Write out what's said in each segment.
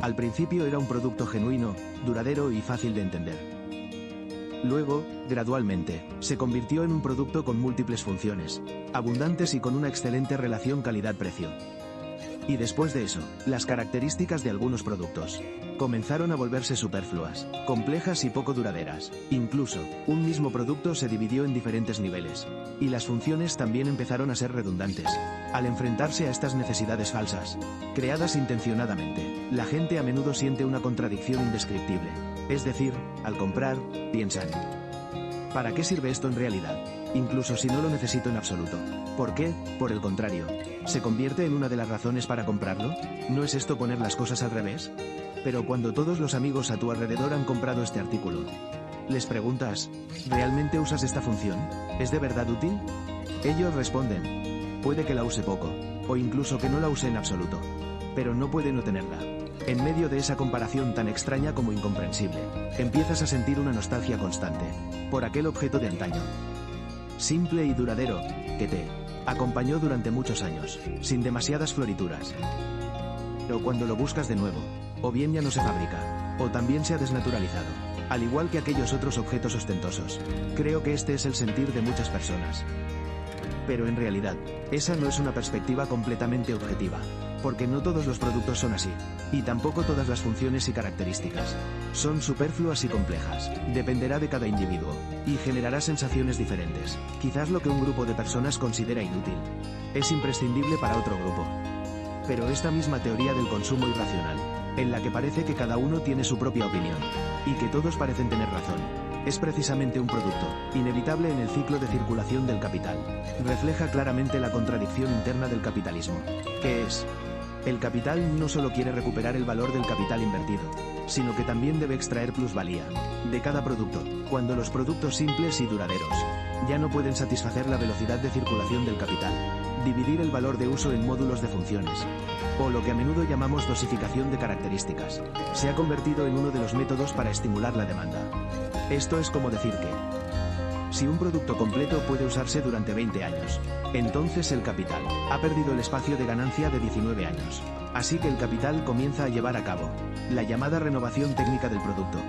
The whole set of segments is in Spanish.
Al principio era un producto genuino, duradero y fácil de entender. Luego, gradualmente, se convirtió en un producto con múltiples funciones, abundantes y con una excelente relación calidad-precio. Y después de eso, las características de algunos productos comenzaron a volverse superfluas, complejas y poco duraderas. Incluso, un mismo producto se dividió en diferentes niveles, y las funciones también empezaron a ser redundantes. Al enfrentarse a estas necesidades falsas, creadas intencionadamente, la gente a menudo siente una contradicción indescriptible. Es decir, al comprar, piensan: ¿para qué sirve esto en realidad? Incluso si no lo necesito en absoluto. ¿Por qué? Por el contrario, ¿se convierte en una de las razones para comprarlo? ¿No es esto poner las cosas al revés? Pero cuando todos los amigos a tu alrededor han comprado este artículo, les preguntas: ¿realmente usas esta función? ¿Es de verdad útil? Ellos responden: puede que la use poco, o incluso que no la use en absoluto, pero no puede no tenerla. En medio de esa comparación tan extraña como incomprensible, empiezas a sentir una nostalgia constante por aquel objeto de antaño, simple y duradero, que te acompañó durante muchos años, sin demasiadas florituras. Pero cuando lo buscas de nuevo, o bien ya no se fabrica, o también se ha desnaturalizado, al igual que aquellos otros objetos ostentosos. Creo que este es el sentir de muchas personas. Pero en realidad, esa no es una perspectiva completamente objetiva, porque no todos los productos son así, y tampoco todas las funciones y características son superfluas y complejas. Dependerá de cada individuo, y generará sensaciones diferentes. Quizás lo que un grupo de personas considera inútil es imprescindible para otro grupo. Pero esta misma teoría del consumo irracional, en la que parece que cada uno tiene su propia opinión, y que todos parecen tener razón, es precisamente un producto inevitable en el ciclo de circulación del capital. Refleja claramente la contradicción interna del capitalismo, que es: el capital no solo quiere recuperar el valor del capital invertido, sino que también debe extraer plusvalía de cada producto. Cuando los productos simples y duraderos ya no pueden satisfacer la velocidad de circulación del capital, dividir el valor de uso en módulos de funciones, o lo que a menudo llamamos dosificación de características, se ha convertido en uno de los métodos para estimular la demanda. Esto es como decir que, si un producto completo puede usarse durante 20 años, entonces el capital ha perdido el espacio de ganancia de 19 años. Así que el capital comienza a llevar a cabo la llamada renovación técnica del producto,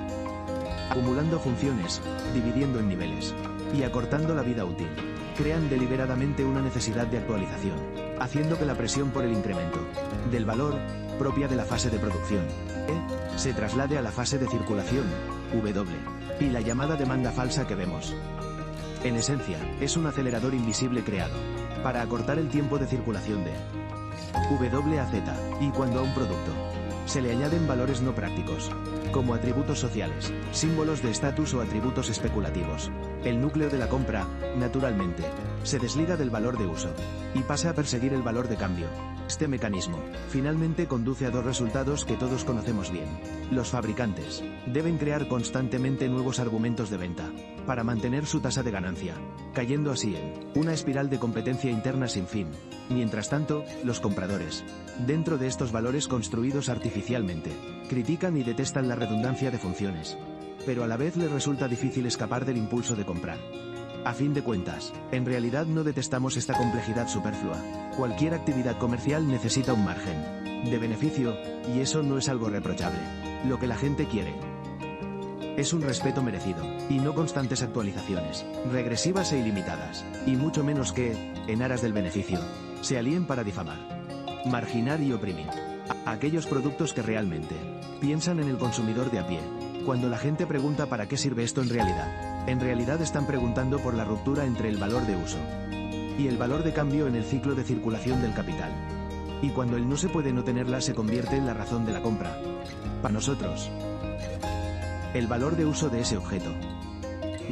acumulando funciones, dividiendo en niveles, y acortando la vida útil. Crean deliberadamente una necesidad de actualización, haciendo que la presión por el incremento del valor, propia de la fase de producción, se traslade a la fase de circulación, W, y la llamada demanda falsa que vemos. En esencia, es un acelerador invisible creado para acortar el tiempo de circulación de W a Z, y cuando a un producto se le añaden valores no prácticos, como atributos sociales, símbolos de estatus o atributos especulativos, el núcleo de la compra, naturalmente, se desliga del valor de uso, y pasa a perseguir el valor de cambio. Este mecanismo, finalmente conduce a dos resultados que todos conocemos bien. Los fabricantes deben crear constantemente nuevos argumentos de venta, para mantener su tasa de ganancia, cayendo así en una espiral de competencia interna sin fin. Mientras tanto, los compradores, dentro de estos valores construidos artificialmente, critican y detestan la redundancia de funciones, pero a la vez les resulta difícil escapar del impulso de comprar. A fin de cuentas, en realidad no detestamos esta complejidad superflua. Cualquier actividad comercial necesita un margen de beneficio, y eso no es algo reprochable. Lo que la gente quiere es un respeto merecido, y no constantes actualizaciones, regresivas e ilimitadas, y mucho menos que, en aras del beneficio, se alíen para difamar, marginar y oprimir a aquellos productos que realmente piensan en el consumidor de a pie. Cuando la gente pregunta ¿para qué sirve esto en realidad están preguntando por la ruptura entre el valor de uso y el valor de cambio en el ciclo de circulación del capital. Y cuando el no se puede no tenerla se convierte en la razón de la compra. Para nosotros, el valor de uso de ese objeto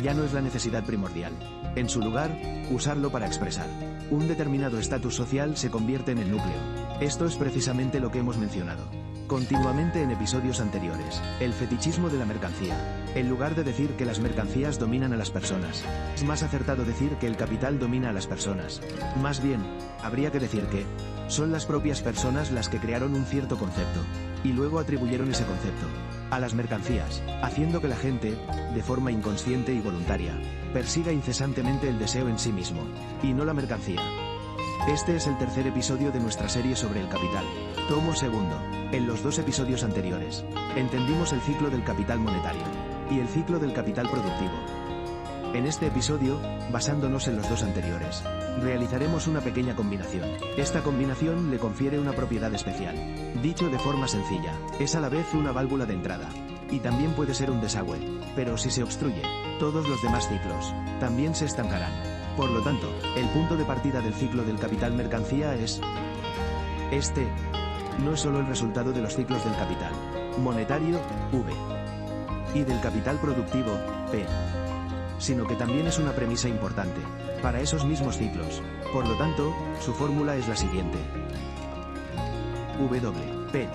ya no es la necesidad primordial. En su lugar, usarlo para expresar un determinado estatus social se convierte en el núcleo. Esto es precisamente lo que hemos mencionado continuamente en episodios anteriores, el fetichismo de la mercancía. En lugar de decir que las mercancías dominan a las personas, es más acertado decir que el capital domina a las personas. Más bien, habría que decir que son las propias personas las que crearon un cierto concepto, y luego atribuyeron ese concepto a las mercancías, haciendo que la gente, de forma inconsciente y voluntaria, persiga incesantemente el deseo en sí mismo, y no la mercancía. Este es el tercer episodio de nuestra serie sobre el capital. Tomo segundo. En los 2 episodios anteriores, entendimos el ciclo del capital monetario y el ciclo del capital productivo. En este episodio, basándonos en los 2 anteriores, realizaremos una pequeña combinación. Esta combinación le confiere una propiedad especial. Dicho de forma sencilla, es a la vez una válvula de entrada, y también puede ser un desagüe, pero si se obstruye, todos los demás ciclos también se estancarán. Por lo tanto, el punto de partida del ciclo del capital mercancía es este. No es solo el resultado de los ciclos del capital monetario, V, y del capital productivo, P, sino que también es una premisa importante para esos mismos ciclos. Por lo tanto, su fórmula es la siguiente. WP.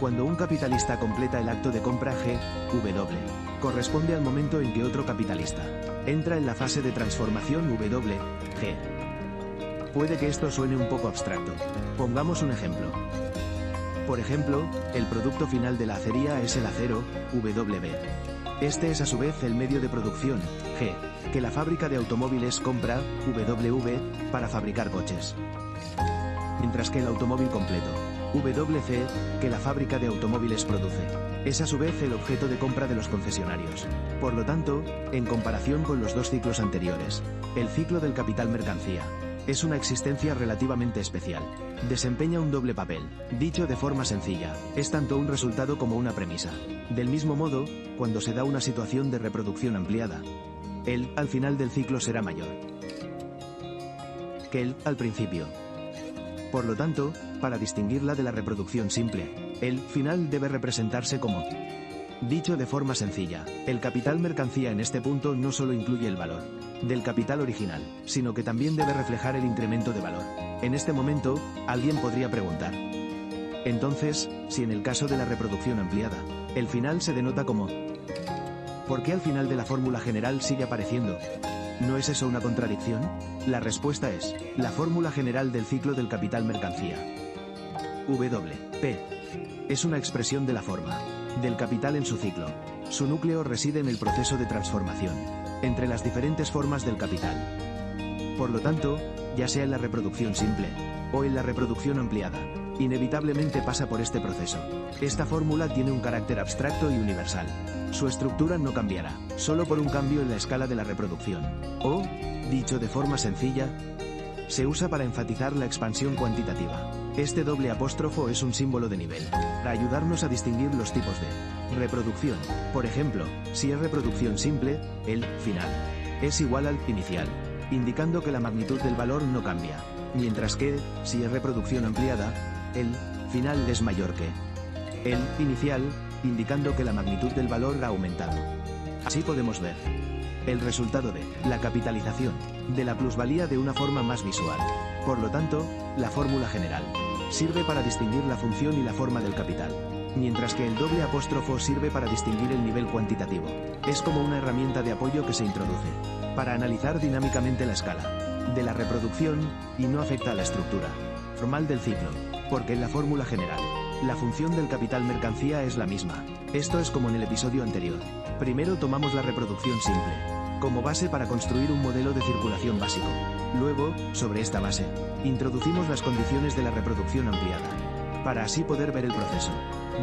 Cuando un capitalista completa el acto de compra G, W, corresponde al momento en que otro capitalista entra en la fase de transformación W, G. Puede que esto suene un poco abstracto. Pongamos un ejemplo. Por ejemplo, el producto final de la acería es el acero, WB. Este es a su vez el medio de producción, G, que la fábrica de automóviles compra, WV, para fabricar coches. Mientras que el automóvil completo, WC, que la fábrica de automóviles produce, es a su vez el objeto de compra de los concesionarios. Por lo tanto, en comparación con los 2 ciclos anteriores, el ciclo del capital mercancía es una existencia relativamente especial. Desempeña un doble papel. Dicho de forma sencilla, es tanto un resultado como una premisa. Del mismo modo, cuando se da una situación de reproducción ampliada, el al final del ciclo será mayor que el al principio. Por lo tanto, para distinguirla de la reproducción simple, el final debe representarse como. Dicho de forma sencilla, el capital mercancía en este punto no solo incluye el valor del capital original, sino que también debe reflejar el incremento de valor. En este momento, alguien podría preguntar. Entonces, si en el caso de la reproducción ampliada, el final se denota como. ¿Por qué al final de la fórmula general sigue apareciendo? ¿No es eso una contradicción? La respuesta es, la fórmula general del ciclo del capital mercancía. WP. Es una expresión de la forma del capital en su ciclo. Su núcleo reside en el proceso de transformación entre las diferentes formas del capital. Por lo tanto, ya sea en la reproducción simple o en la reproducción ampliada, inevitablemente pasa por este proceso. Esta fórmula tiene un carácter abstracto y universal. Su estructura no cambiará, solo por un cambio en la escala de la reproducción. O, dicho de forma sencilla, se usa para enfatizar la expansión cuantitativa. Este doble apóstrofo es un símbolo de nivel, para ayudarnos a distinguir los tipos de reproducción. Por ejemplo, si es reproducción simple, el final es igual al inicial, indicando que la magnitud del valor no cambia, mientras que, si es reproducción ampliada, el final es mayor que el inicial, indicando que la magnitud del valor ha aumentado. Así podemos ver el resultado de la capitalización de la plusvalía de una forma más visual. Por lo tanto, la fórmula general sirve para distinguir la función y la forma del capital, mientras que el doble apóstrofo sirve para distinguir el nivel cuantitativo. Es como una herramienta de apoyo que se introduce para analizar dinámicamente la escala de la reproducción y no afecta a la estructura formal del ciclo, porque en la fórmula general, la función del capital mercancía es la misma. Esto es como en el episodio anterior. Primero tomamos la reproducción simple como base para construir un modelo de circulación básico. Luego, sobre esta base, introducimos las condiciones de la reproducción ampliada, para así poder ver el proceso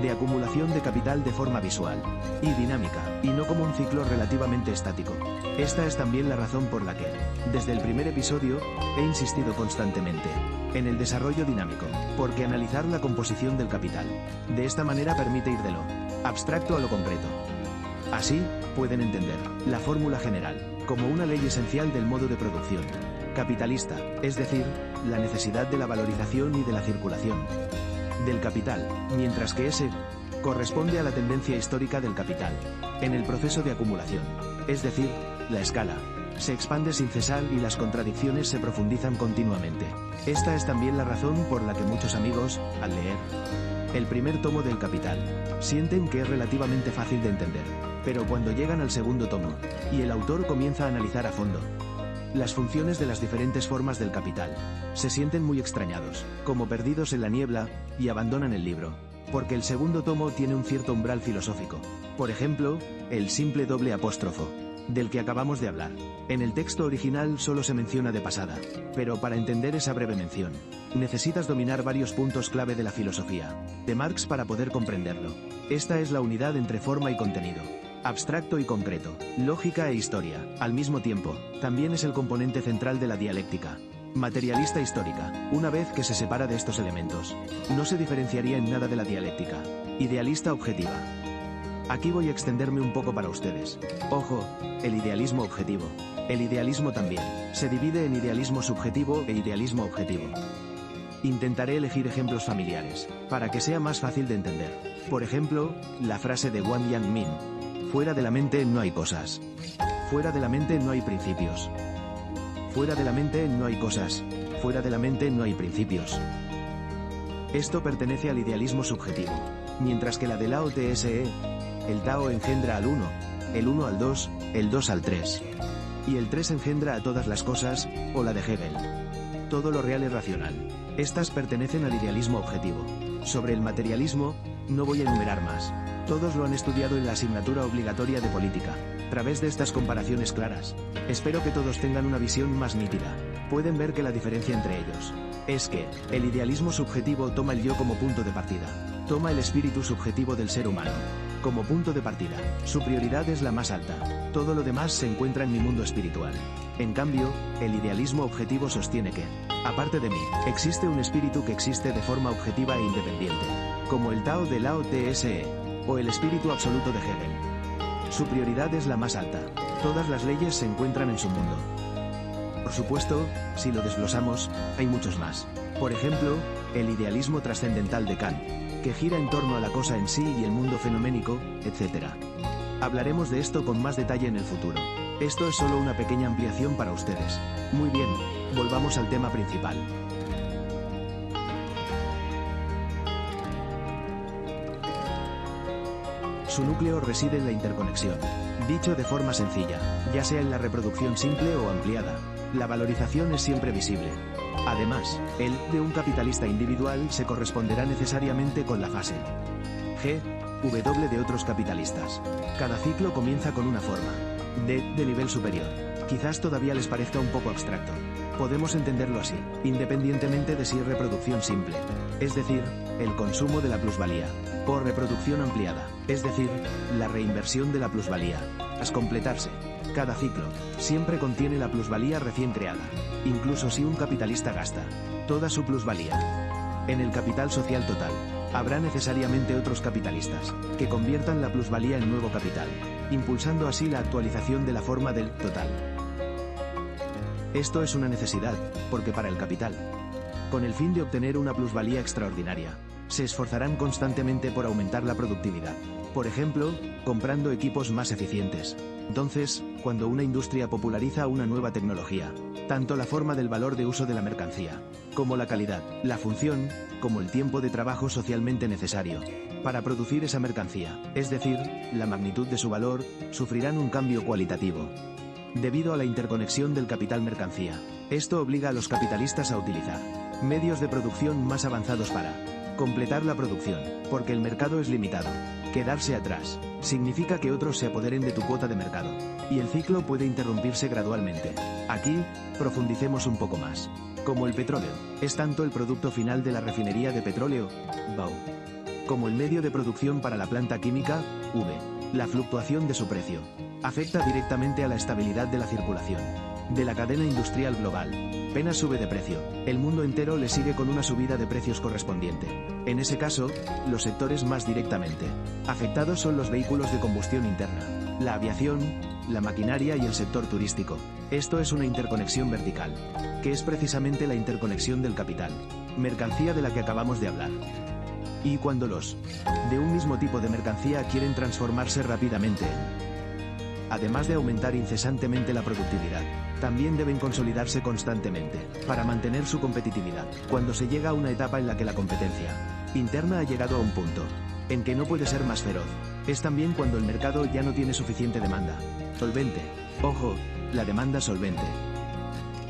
de acumulación de capital de forma visual y dinámica, y no como un ciclo relativamente estático. Esta es también la razón por la que, desde el primer episodio, he insistido constantemente en el desarrollo dinámico, porque analizar la composición del capital de esta manera permite ir de lo abstracto a lo concreto. Así, pueden entender la fórmula general como una ley esencial del modo de producción capitalista, es decir, la necesidad de la valorización y de la circulación del capital, mientras que ese corresponde a la tendencia histórica del capital en el proceso de acumulación, es decir, la escala se expande sin cesar y las contradicciones se profundizan continuamente. Esta es también la razón por la que muchos amigos, al leer el primer tomo del Capital, sienten que es relativamente fácil de entender, pero cuando llegan al segundo tomo, y el autor comienza a analizar a fondo las funciones de las diferentes formas del capital, se sienten muy extrañados, como perdidos en la niebla, y abandonan el libro, porque el segundo tomo tiene un cierto umbral filosófico. Por ejemplo, el simple doble apóstrofo del que acabamos de hablar. En el texto original solo se menciona de pasada, pero para entender esa breve mención, necesitas dominar varios puntos clave de la filosofía de Marx para poder comprenderlo. Esta es la unidad entre forma y contenido, abstracto y concreto, lógica e historia, al mismo tiempo. También es el componente central de la dialéctica materialista histórica. Una vez que se separa de estos elementos, no se diferenciaría en nada de la dialéctica idealista objetiva. Aquí voy a extenderme un poco para ustedes. Ojo, el idealismo objetivo. El idealismo también se divide en idealismo subjetivo e idealismo objetivo. Intentaré elegir ejemplos familiares, para que sea más fácil de entender. Por ejemplo, la frase de Wang Yang-min: fuera de la mente no hay cosas. Fuera de la mente no hay principios. Fuera de la mente no hay cosas. Fuera de la mente no hay principios. Esto pertenece al idealismo subjetivo, mientras que la de Lao Tse, el Tao engendra al 1, el 1 al 2, el 2 al 3. Y el 3 engendra a todas las cosas, o la de Hegel. Todo lo real es racional. Estas pertenecen al idealismo objetivo. Sobre el materialismo, no voy a enumerar más. Todos lo han estudiado en la asignatura obligatoria de política. A través de estas comparaciones claras, espero que todos tengan una visión más nítida. Pueden ver que la diferencia entre ellos es que el idealismo subjetivo toma el yo como punto de partida. Toma el espíritu subjetivo del ser humano como punto de partida. Su prioridad es la más alta. Todo lo demás se encuentra en mi mundo espiritual. En cambio, el idealismo objetivo sostiene que, aparte de mí, existe un espíritu que existe de forma objetiva e independiente, como el Tao de Lao Tse, o el espíritu absoluto de Hegel. Su prioridad es la más alta. Todas las leyes se encuentran en su mundo. Por supuesto, si lo desglosamos, hay muchos más. Por ejemplo, el idealismo trascendental de Kant, que gira en torno a la cosa en sí y el mundo fenoménico, etc. Hablaremos de esto con más detalle en el futuro. Esto es solo una pequeña ampliación para ustedes. Muy bien, volvamos al tema principal. Su núcleo reside en la interconexión. Dicho de forma sencilla, ya sea en la reproducción simple o ampliada, la valorización es siempre visible. Además, el de un capitalista individual se corresponderá necesariamente con la fase G, W de otros capitalistas. Cada ciclo comienza con una forma D de nivel superior. Quizás todavía les parezca un poco abstracto. Podemos entenderlo así, independientemente de si es reproducción simple, es decir, el consumo de la plusvalía, o reproducción ampliada, es decir, la reinversión de la plusvalía. Al completarse, cada ciclo siempre contiene la plusvalía recién creada, incluso si un capitalista gasta toda su plusvalía en el capital social total. Habrá necesariamente otros capitalistas que conviertan la plusvalía en nuevo capital, impulsando así la actualización de la forma del total. Esto es una necesidad, porque para el capital, con el fin de obtener una plusvalía extraordinaria, se esforzarán constantemente por aumentar la productividad. Por ejemplo, comprando equipos más eficientes. Entonces, cuando una industria populariza una nueva tecnología, tanto la forma del valor de uso de la mercancía, como la calidad, la función, como el tiempo de trabajo socialmente necesario para producir esa mercancía, es decir, la magnitud de su valor, sufrirán un cambio cualitativo. Debido a la interconexión del capital-mercancía, esto obliga a los capitalistas a utilizar medios de producción más avanzados para completar la producción, porque el mercado es limitado. Quedarse atrás significa que otros se apoderen de tu cuota de mercado, y el ciclo puede interrumpirse gradualmente. Aquí, profundicemos un poco más. Como el petróleo es tanto el producto final de la refinería de petróleo, BAU, como el medio de producción para la planta química, V, la fluctuación de su precio afecta directamente a la estabilidad de la circulación de la cadena industrial global. Apenas sube de precio, el mundo entero le sigue con una subida de precios correspondiente. En ese caso, los sectores más directamente afectados son los vehículos de combustión interna, la aviación, la maquinaria y el sector turístico. Esto es una interconexión vertical, que es precisamente la interconexión del capital, mercancía de la que acabamos de hablar. Y cuando los de un mismo tipo de mercancía quieren transformarse rápidamente además de aumentar incesantemente la productividad, también deben consolidarse constantemente para mantener su competitividad. Cuando se llega a una etapa en la que la competencia interna ha llegado a un punto en que no puede ser más feroz, es también cuando el mercado ya no tiene suficiente demanda solvente. Ojo, la demanda solvente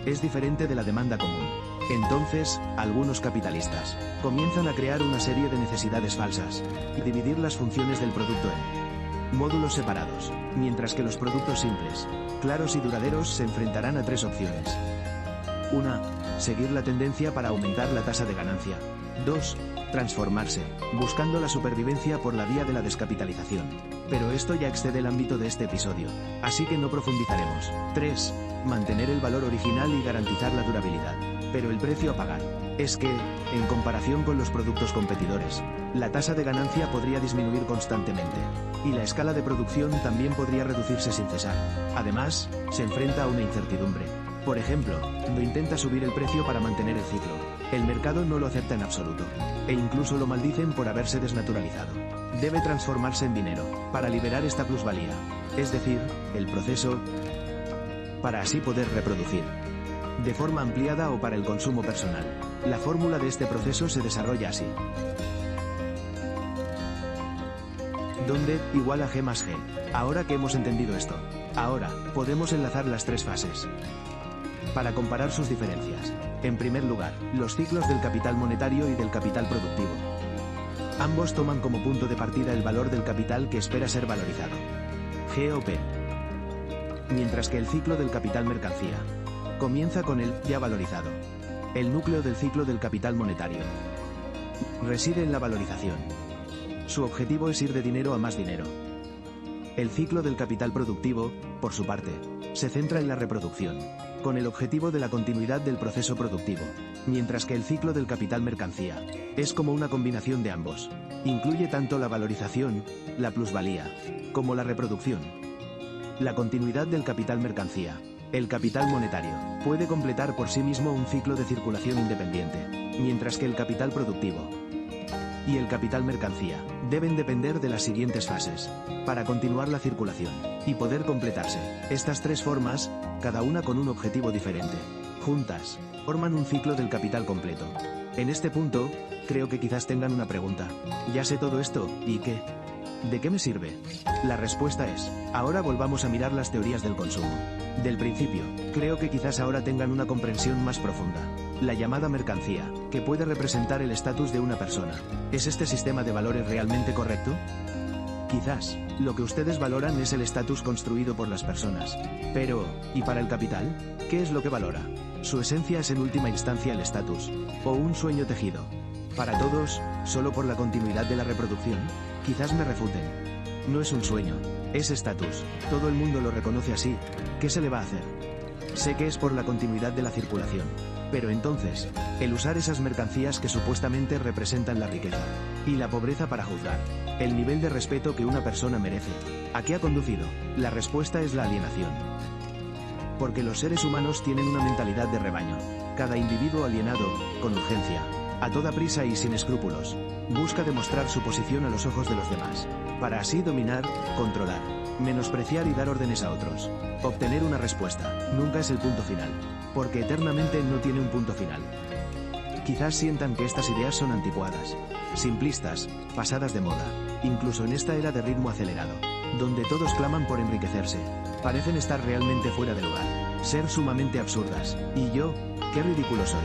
es diferente de la demanda común. Entonces, algunos capitalistas comienzan a crear una serie de necesidades falsas y dividir las funciones del producto en módulos separados, mientras que los productos simples, claros y duraderos se enfrentarán a 3 opciones. 1. Seguir la tendencia para aumentar la tasa de ganancia. 2. Transformarse, buscando la supervivencia por la vía de la descapitalización. Pero esto ya excede el ámbito de este episodio, así que no profundizaremos. 3. Mantener el valor original y garantizar la durabilidad. Pero el precio a pagar es que, en comparación con los productos competidores, la tasa de ganancia podría disminuir constantemente, y la escala de producción también podría reducirse sin cesar. Además, se enfrenta a una incertidumbre. Por ejemplo, no intenta subir el precio para mantener el ciclo. El mercado no lo acepta en absoluto, e incluso lo maldicen por haberse desnaturalizado. Debe transformarse en dinero, para liberar esta plusvalía, es decir, el proceso, para así poder reproducir de forma ampliada o para el consumo personal. La fórmula de este proceso se desarrolla así. Donde igual a G más G. Ahora que hemos entendido esto, ahora podemos enlazar las 3 fases para comparar sus diferencias. En primer lugar, los ciclos del capital monetario y del capital productivo. Ambos toman como punto de partida el valor del capital que espera ser valorizado, G o P. Mientras que el ciclo del capital mercancía comienza con el ya valorizado. El núcleo del ciclo del capital monetario reside en la valorización. Su objetivo es ir de dinero a más dinero. El ciclo del capital productivo, por su parte, se centra en la reproducción, con el objetivo de la continuidad del proceso productivo, mientras que el ciclo del capital mercancía es como una combinación de ambos. Incluye tanto la valorización, la plusvalía, como la reproducción. La continuidad del capital mercancía, el capital monetario, puede completar por sí mismo un ciclo de circulación independiente, mientras que el capital productivo y el capital mercancía deben depender de las siguientes fases para continuar la circulación y poder completarse. Estas 3 formas, cada una con un objetivo diferente, juntas, forman un ciclo del capital completo. En este punto, creo que quizás tengan una pregunta. Ya sé todo esto, ¿y qué? ¿De qué me sirve? La respuesta es, ahora volvamos a mirar las teorías del consumo. Del principio, creo que quizás ahora tengan una comprensión más profunda. La llamada mercancía, que puede representar el estatus de una persona. ¿Es este sistema de valores realmente correcto? Quizás, lo que ustedes valoran es el estatus construido por las personas. Pero, ¿y para el capital? ¿Qué es lo que valora? Su esencia es en última instancia el estatus, o un sueño tejido. Para todos, solo por la continuidad de la reproducción. Quizás me refuten. No es un sueño, es estatus. Todo el mundo lo reconoce así. ¿Qué se le va a hacer? Sé que es por la continuidad de la circulación. Pero entonces, el usar esas mercancías que supuestamente representan la riqueza y la pobreza para juzgar el nivel de respeto que una persona merece, ¿a qué ha conducido? La respuesta es la alienación. Porque los seres humanos tienen una mentalidad de rebaño. Cada individuo alienado, con urgencia, a toda prisa y sin escrúpulos, busca demostrar su posición a los ojos de los demás, para así dominar, controlar, menospreciar y dar órdenes a otros. Obtener una respuesta nunca es el punto final, porque eternamente no tiene un punto final. Quizás sientan que estas ideas son anticuadas, simplistas, pasadas de moda, incluso en esta era de ritmo acelerado, donde todos claman por enriquecerse. Parecen estar realmente fuera de lugar, ser sumamente absurdas. Y yo, qué ridículo soy.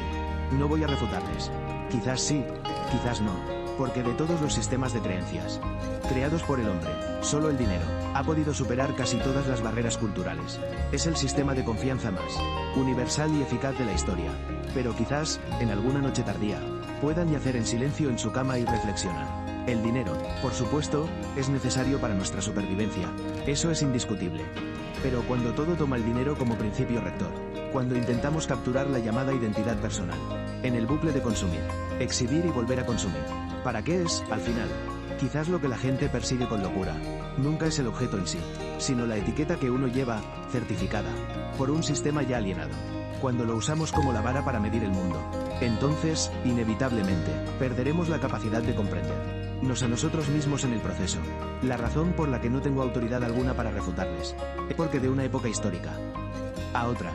No voy a refutarles. Quizás sí, quizás no, porque de todos los sistemas de creencias creados por el hombre, solo el dinero ha podido superar casi todas las barreras culturales. Es el sistema de confianza más universal y eficaz de la historia. Pero quizás, en alguna noche tardía, puedan yacer en silencio en su cama y reflexionar. El dinero, por supuesto, es necesario para nuestra supervivencia. Eso es indiscutible. Pero cuando todo toma el dinero como principio rector, cuando intentamos capturar la llamada identidad personal, en el bucle de consumir, exhibir y volver a consumir, ¿para qué es, al final? Quizás lo que la gente persigue con locura nunca es el objeto en sí, sino la etiqueta que uno lleva, certificada por un sistema ya alienado. Cuando lo usamos como la vara para medir el mundo, entonces, inevitablemente, perderemos la capacidad de comprendernos a nosotros mismos en el proceso. La razón por la que no tengo autoridad alguna para refutarles es porque de una época histórica a otra,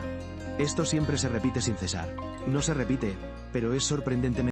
esto siempre se repite sin cesar. No se repite, pero es sorprendentemente